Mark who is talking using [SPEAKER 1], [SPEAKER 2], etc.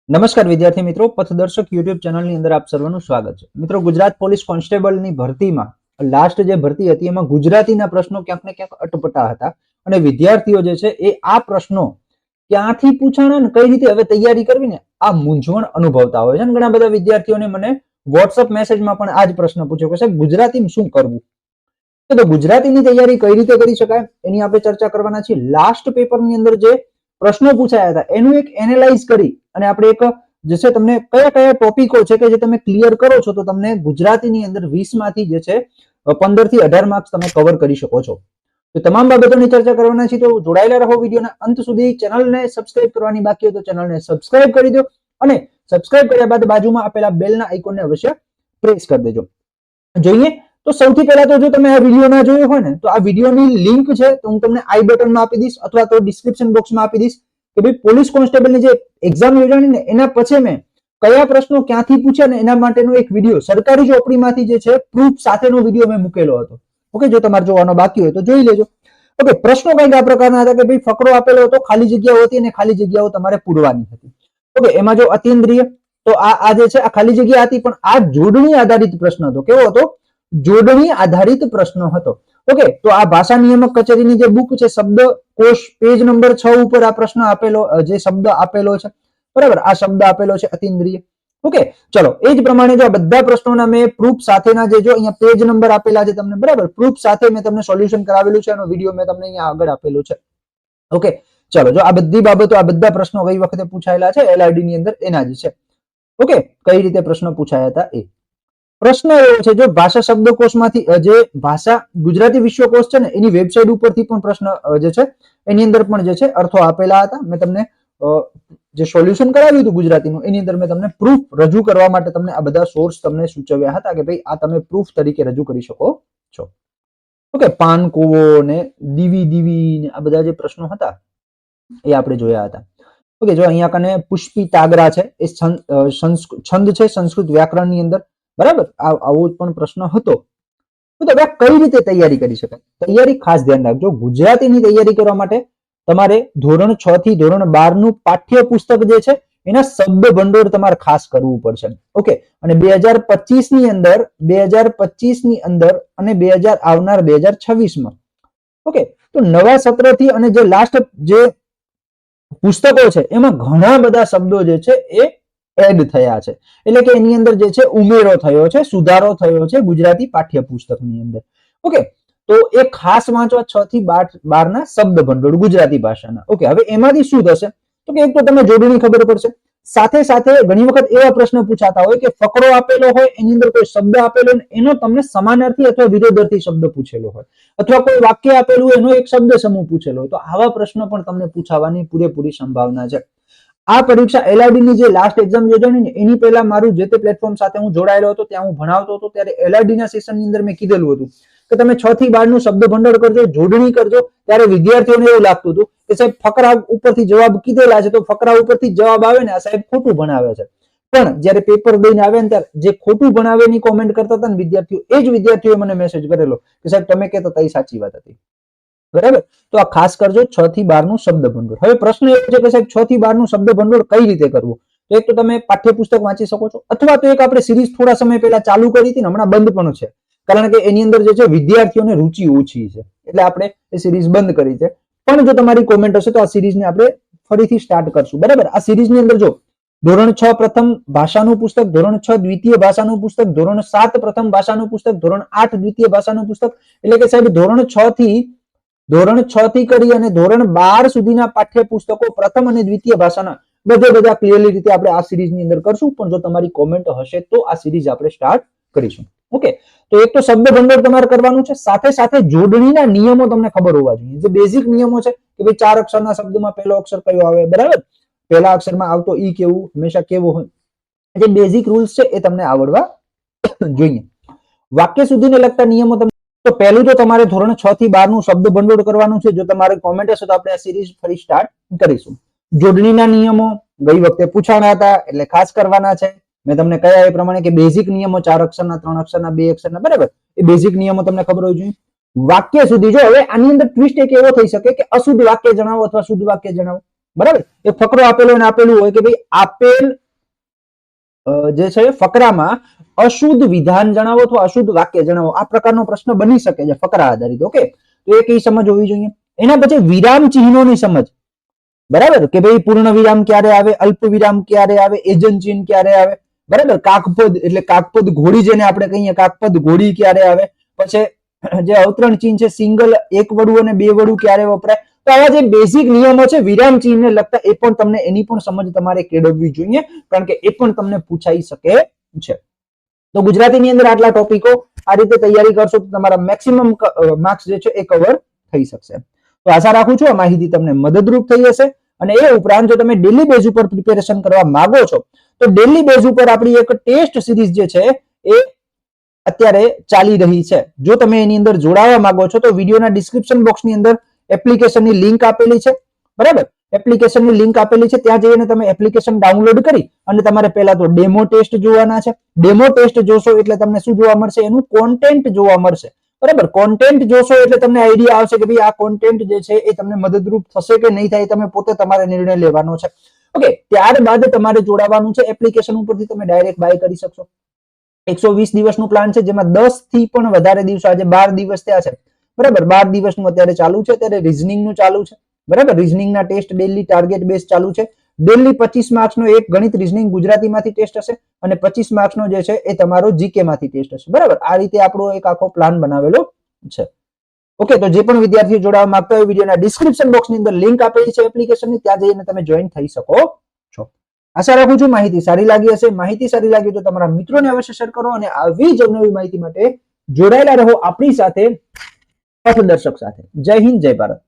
[SPEAKER 1] નમસ્કાર વિદ્યાર્થી મિત્રો, પથદર્શક યુટ્યુબ ચેનલની અંદર આપ સર્વનું સ્વાગત છે. મિત્રો, ગુજરાત પોલીસ કોન્સ્ટેબલની ભરતીમાં લાસ્ટ જે ભરતી હતી એમાં ગુજરાતીના પ્રશ્નો ક્યાંક ને ક્યાંક અટપટા હતા અને વિદ્યાર્થીઓ જે છે એ આ પ્રશ્નો ક્યાંથી પૂછાણા ને કઈ રીતે હવે તૈયારી કરવી ને આ મૂંઝવણ અનુભવતા હોય છે. અને ઘણા બધા વિદ્યાર્થીઓને મને વોટ્સઅપ મેસેજમાં પણ આ જ પ્રશ્ન પૂછ્યો કે સાહેબ ગુજરાતીમાં શું કરવું. તો ગુજરાતીની તૈયારી કઈ રીતે કરી શકાય એની આપણે ચર્ચા કરવાના છીએ. લાસ્ટ પેપરની અંદર જે પ્રશ્નો પૂછાયા હતા એનું એક એનાલાઇઝ કરી અને આપણે એક જે છે તમને કયા કયા ટોપિકો છે કે જે તમે ક્લિયર કરો છો તો તમને ગુજરાતીની અંદર 20 માંથી જે છે 15 થી 18 માર્ક્સ તમે કવર કરી શકો છો. તો તમામ બાબતોની ચર્ચા કરવાના છે, તો જોડાયેલા રહો વિડીયોના અંત સુધી. ચેનલને સબસ્ક્રાઇબ કરવાની બાકી હોય તો ચેનલને સબસ્ક્રાઇબ કરી દો અને સબસ્ક્રાઇબ કર્યા બાદ બાજુમાં આપેલા બેલના આઇકોનને અવશ્ય પ્રેસ કરી દેજો. જોઈએ તો સૌથી પહેલા તો જો તમે આ વિડીયો ના જોયો હોય ને તો આ વિડીયોની લિંક છે તો હું તમને આઈ બટનમાં આપી દઈશ અથવા તો ડિસ્ક્રિપ્શન બોક્સમાં આપી દઈશ કે ભાઈ પોલીસ કોન્સ્ટેબલની જે એક્ઝામ યોજાણી ને એના પછી મેં કયા પ્રશ્નો ક્યાંથી પૂછ્યા ને એના માટેનો એક વિડીયો સરકારી ચોપડીમાંથી જે છે પ્રૂફ સાથેનો વિડીયો મેં મૂકેલો હતો. ઓકે, જો તમારે જોવાનો બાકી હોય તો જોઈ લેજો. ઓકે, પ્રશ્નો કંઈક આ પ્રકારના હતા કે ભાઈ ફકરો આપેલો હતો, ખાલી જગ્યાઓ હતી અને ખાલી જગ્યાઓ તમારે પૂરવાની હતી. ઓકે, એમાં જો અતિન્દ્રિય તો આ જે છે આ ખાલી જગ્યા હતી પણ આ જોડણી આધારિત પ્રશ્ન હતો. કેવો હતો? જોડણી આધારિત પ્રશ્નો હતો. ઓકે, તો આ ભાષા નિયામક કચેરીની જે બુક છે શબ્દકોશ પેજ નંબર 6 ઉપર આ પ્રશ્ન આપેલો, જે શબ્દ આપેલો છે, બરાબર, આ શબ્દ આપેલો છે અતિન્દ્રિય. ઓકે, ચલો એ જ પ્રમાણે જો આ બધા પ્રશ્નોના મેં પ્રૂફ સાથેના જે જો અહીંયા પેજ નંબર આપેલા છે તમને, બરાબર, પ્રૂફ સાથે મેં તમને સોલ્યુશન કરાવેલું છે, એનો વિડીયો મેં તમને અહીંયા આગળ આપેલું છે. ઓકે, ચલો જો આ બધી બાબતો, આ બધા પ્રશ્નો ગઈ વખતે પૂછાયેલા છે એલઆરડી ની અંદર એના જ છે. ઓકે, કઈ રીતે પ્રશ્નો પૂછાયા હતા એ પ્રશ્ન એવો છે, જો ભાષા શબ્દકોશમાંથી જે ભાષા ગુજરાતી વિશ્વકોશ છે ને એની વેબસાઇટ ઉપરથી પણ પ્રશ્ન જે છે એની અંદર પણ જે છે અર્થો આપેલા હતા. મેં તમને જે સોલ્યુશન કરાવ્યું હતું ગુજરાતીનું એની અંદર મેં તમને પ્રૂફ રજૂ કરવા માટે તમને આ બધા સોર્સ તમને સૂચવ્યા હતા કે ભાઈ આ તમે પ્રૂફ તરીકે રજૂ કરી શકો છો. ઓકે, પાન કુવો ને દીવી દીવી ને આ બધા જે પ્રશ્નો હતા એ આપણે જોયા હતા. ઓકે, જો અહીંયા કને પુષ્પી તાગરા છે એ છંદ છે સંસ્કૃત વ્યાકરણની અંદર, બરાબર, આવો પણ પ્રશ્ન હતો. તો હવે કઈ રીતે તૈયારી કરી શકાય? તૈયારી ખાસ ધ્યાન રાખજો. ગુજરાતીની તૈયારી કરવા માટે તમારે ધોરણ 6 થી ધોરણ 12 નું પાઠ્યપુસ્તક જે છે એના શબ્દ ભંડોળ તમારે ખાસ કરવું પડશે. ઓકે, અને 2025 ની અંદર અને 2000 આવનાર 2026 માં, ઓકે, તો નવા સત્રથી અને જે લાસ્ટ જે પુસ્તકો છે એમાં ઘણા બધા શબ્દો જે છે એ એડ થયા છે, એટલે કે એની અંદર જે છે ઉમેરો થયો છે, સુધારો થયો છે ગુજરાતી પાઠ્યપુસ્તકની અંદર. ઓકે, તો એ ખાસ વાંચવા 6 થી 12 ના શબ્દ ભંડોળ ગુજરાતી ભાષાના. ઓકે, હવે એમાંથી શું થશે તો કે એક તો તમે જોડણી ખબર પડશે, સાથે સાથે ઘણી વખત એવા પ્રશ્ન પૂછાતા હોય કે ફકરો આપેલો હોય એની અંદર કોઈ શબ્દ આપેલો હોય એનો તમને સમાનાર્થી અથવા વિરોધાર્થી શબ્દ પૂછેલો હોય, અથવા કોઈ વાક્ય આપેલું હોય એનો એક શબ્દ સમૂહ પૂછેલો હોય, તો આવા પ્રશ્નો પણ તમને પૂછાવાની પૂરેપૂરી સંભાવના છે. આ પરીક્ષા એલઆરડી ની જે લાસ્ટ એક્ઝામ યોજાણી ને એની પહેલા મારું જે તે પ્લેટફોર્મ સાથે હું જોડાયેલો હતો, ત્યાં હું ભણાવતો હતો, ત્યારે એલઆરડી ના સેશન ની અંદર મેં કીધેલું હતું કે તમે 6 થી 12 નું શબ્દ ભંડોળ કરજો, જોડણી કરજો. ત્યારે વિદ્યાર્થીઓને એવું લાગતું હતું કે સાહેબ ફકરા ઉપરથી જવાબ કીધેલા છે તો ફકરા ઉપરથી જવાબ આવે ને આ સાહેબ ખોટું ભણાવે છે. પણ જ્યારે પેપર દઈને આવે ને ત્યારે જે ખોટું ભણાવે ની કોમેન્ટ કરતા હતા ને વિદ્યાર્થીઓ, એ જ વિદ્યાર્થીઓએ મને મેસેજ કરેલો કે સાહેબ તમે કહેતા હતા એ સાચી વાત હતી. બરાબર, તો આ ખાસ કરજો 6 થી 12 નું શબ્દ ભંડોળ. હવે પ્રશ્ન એ છે કે સાહેબ 6 થી 12 નું શબ્દ ભંડોળ કઈ રીતે કરવું? તો એક તો તમે પાઠ્યપુસ્તક વાંચી શકો છો, અથવા તો એક આપણે સિરીઝ થોડા સમય પહેલા ચાલુ કરી હતી ને હમણાં બંધ પણ છે, કારણ કે એની અંદર જે છે વિદ્યાર્થીઓને રુચિ ઓછી છે એટલે આપણે એ સિરીઝ બંધ કરી છે. પણ જો તમારી કોમેન્ટ હશે તો આ સિરીઝને આપણે ફરીથી સ્ટાર્ટ કરશું. બરાબર, આ સિરીઝની અંદર જો ધોરણ 6 પ્રથમ ભાષાનું પુસ્તક, ધોરણ 6 દ્વિતીય ભાષાનું પુસ્તક, ધોરણ 7 પ્રથમ ભાષાનું પુસ્તક, ધોરણ 8 દ્વિતીય ભાષાનું પુસ્તક, એટલે કે સાહેબ ધોરણ 6 થી કરી અને ધોરણ 12 સુધીના પાઠ્યપુસ્તકો પ્રથમ અને દ્વિતીય ભાષાના બધા ક્લિયરલી રીતે આપણે આ સિરીઝની અંદર કરશું. પણ જો તમારી કોમેન્ટ હશે તો આ સિરીઝ આપણે સ્ટાર્ટ કરીશું. ઓકે, તો એક તો શબ્દ ભંડોળ તમારે કરવાનું છે, સાથે સાથે જોડણીના નિયમો તમને ખબર હોવા જોઈએ. જે બેઝિક નિયમો છે કે ભાઈ 4 અક્ષરના શબ્દમાં પહેલો અક્ષર કયો આવે, બરાબર, પહેલા અક્ષરમાં આવતો ઈ કેવું, હંમેશા કેવો હોય, જે બેઝિક રૂલ્સ છે એ તમને આવડવા જોઈએ. વાક્ય સુધીને લગતા નિયમો તમને, તો પહેલું તો તમારે ધોરણ 6 થી 12 નું શબ્દ ભંડોળ કરવાનું છે. જો તમારે કોમેન્ટ હશે તો આપણે આ સિરીઝ ફરી સ્ટાર્ટ કરીશું. જોડણીના નિયમો ગઈ વખતે પૂછાણા હતા એટલે ખાસ કરવાના છે. મેં તમને કહ્યા એ પ્રમાણે કે બેઝિક નિયમો 4 અક્ષરના, 3 અક્ષરના, 2 અક્ષરના, બરાબર, એ બેઝિક નિયમો તમને ખબર હોવી જોઈએ. વાક્ય સુધી જો હવે આની અંદર ટ્વિસ્ટ એક એવો થઈ શકે કે અશુદ્ધ વાક્ય જણાવો અથવા શુદ્ધ વાક્ય જણાવો, બરાબર. એક ફકરો આપેલો અને આપેલું હોય કે ભાઈ આપેલ જે છે ફકરામાં અશુદ્ધ વિધાન જણાવો અથવા અશુદ્ધ વાક્ય જણાવો. આ પ્રકારનો પ્રશ્ન બની શકે છે ફકરા આધારિત. ઓકે, તો એ કઈ સમજ હોવી જોઈએ. એના પછી વિરામ ચિહ્નોની સમજ. બરાબર, કે ભાઈ પૂર્ણ વિરામ ક્યારે આવે, અલ્પ વિરામ ક્યારે આવે, એજન્ટ ચિહ્ન ક્યારે આવે. બરાબર, કાકપદ એટલે કાકપદ ઘોડી જેને આપણે કહીએ, કાકપદ ઘોડી ક્યારે આવે. પછી જે અવતરણ ચિહ્ન છે સિંગલ, એક વડું અને બે વડું ક્યારે વપરાય. તો આવા જે બેઝિક નિયમો છે વિરામ ચિહ્નને લગતા, એ પણ તમને એની પણ સમજ તમારે કેળવવી જોઈએ, કારણ કે એ પણ તમને પૂછાઈ શકે છે. તો ગુજરાતીની અંદર આટલા ટોપિકો આ રીતે તૈયારી કરશો તો તમારા મેક્સિમમ માર્ક્સ જે છે એ કવર થઈ શકશે. તો આશા રાખું છું આ માહિતી તમને મદદરૂપ થઈ હશે. અને એ ઉપરાંત જો તમે ડેલી બેઝ ઉપર પ્રિપેરેશન કરવા માંગો છો તો ડેલી બેઝ ઉપર આપણી એક ટેસ્ટ સિરીઝ જે છે એ અત્યારે ચાલી રહી છે. જો તમે એની અંદર જોડાવા માંગો છો તો વિડીયોના ડિસ્ક્રિપ્શન બોક્સની અંદર એપ્લિકેશનની લિંક આપેલી છે. બરાબર, એપ્લિકેશનની લિંક આપેલી છે, ત્યાં જઈને તમે એપ્લિકેશન ડાઉનલોડ કરી અને તમારે પહેલા તો ડેમો ટેસ્ટ જોવાના છે. ડેમો ટેસ્ટ જોશો એટલે તમને શું જોવા મળશે? એનું કોન્ટેન્ટ જોવા મળશે. બરાબર, કોન્ટેન્ટ જોશો એટલે તમને આઈડિયા આવશે કે ભાઈ આ કોન્ટેન્ટ જે છે એ તમને મદદરૂપ થશે કે નહીં થાય, તમે પોતે તમારે નિર્ણય લેવાનો છે. ઓકે, ત્યારબાદ તમારે જોડાવાનું છે. એપ્લિકેશન ઉપરથી તમે ડાયરેક્ટ બાય કરી શકશો. 120 દિવસનું પ્લાન છે, જેમાં 10 થી પણ વધારે દિવસો, આજે 12 દિવસ થયા છે. બરાબર, 12 દિવસનું અત્યારે ચાલુ છે. અત્યારે રિઝનિંગનું ચાલુ છે. બરાબર, રિઝનિંગના ટેસ્ટ ડેલી ટાર્ગેટ બેઝ ચાલુ છે. ડેલી 25 માર્ક્સનો એક ગણિત રિઝનિંગ ગુજરાતીમાંથી ટેસ્ટ હશે અને 25 માર્ક્સનો જે છે એ તમારો જીકે માંથી ટેસ્ટ હશે. બરાબર, આ રીતે આપણો એક આખો પ્લાન બનાવેલો છે. ઓકે, તો જે પણ વિદ્યાર્થીઓ જોડાવા માંગતા હોય વિડીયોના ડિસ્ક્રિપ્શન બોક્સની અંદર લિંક આપેલી છે એપ્લિકેશનની, ત્યાં જઈને તમે જોઈન થઈ શકો છો. આશા રાખું છું માહિતી સારી લાગી હશે. માહિતી સારી લાગી તો તમારા મિત્રોને અવશ્ય શેર કરો અને આવી જ નવી માહિતી માટે જોડાયેલા રહો આપણી સાથે, પથદર્શક સાથે. જય હિન્દ, જય ભારત.